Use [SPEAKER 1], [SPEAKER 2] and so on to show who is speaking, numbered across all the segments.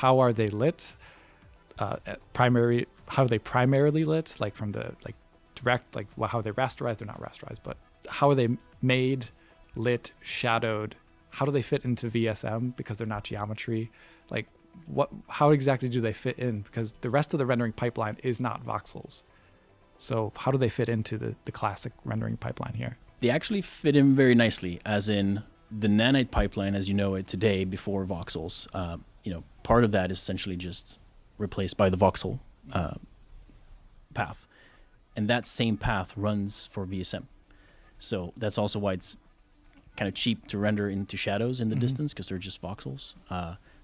[SPEAKER 1] how are they lit? How are they primarily lit? Like from the direct, how are they rasterized? They're not rasterized, but how are they made, lit, shadowed? How do they fit into VSM because they're not geometry? How exactly do they fit in? Because the rest of the rendering pipeline is not voxels. So how do they fit into the classic rendering pipeline here?
[SPEAKER 2] They actually fit in very nicely, as in the Nanite pipeline as you know it today before voxels. Part of that is essentially just replaced by the voxel path. And that same path runs for VSM. So that's also why it's kind of cheap to render into shadows in the distance, because they're just voxels.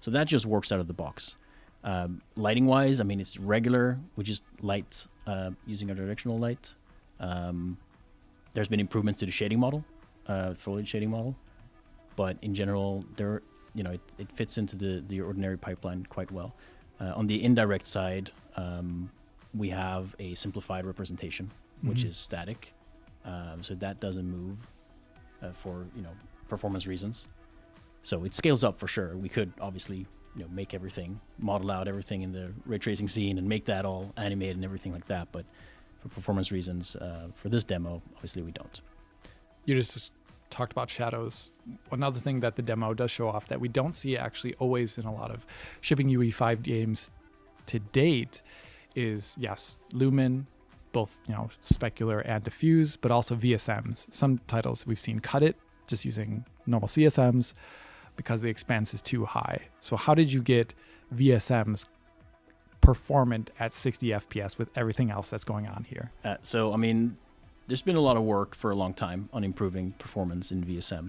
[SPEAKER 2] So that just works out of the box. Lighting-wise, it's regular. We just light using a directional light. There's been improvements to the shading model, foliage shading model. But in general, it fits into the ordinary pipeline quite well. On the indirect side, we have a simplified representation, which is static. So that doesn't move for performance reasons. So it scales up for sure. We could obviously make everything, model out everything in the ray tracing scene and make that all animated and everything like that. But for performance reasons, for this demo, obviously we don't.
[SPEAKER 1] You just talked about shadows. Another thing that the demo does show off that we don't see actually always in a lot of shipping UE5 games to date is, yes, Lumen, both specular and diffuse, but also VSMs. Some titles we've seen cut it just using normal CSMs because the expanse is too high. So how did you get VSMs performant at 60 FPS with everything else that's going on here?
[SPEAKER 2] There's been a lot of work for a long time on improving performance in VSM.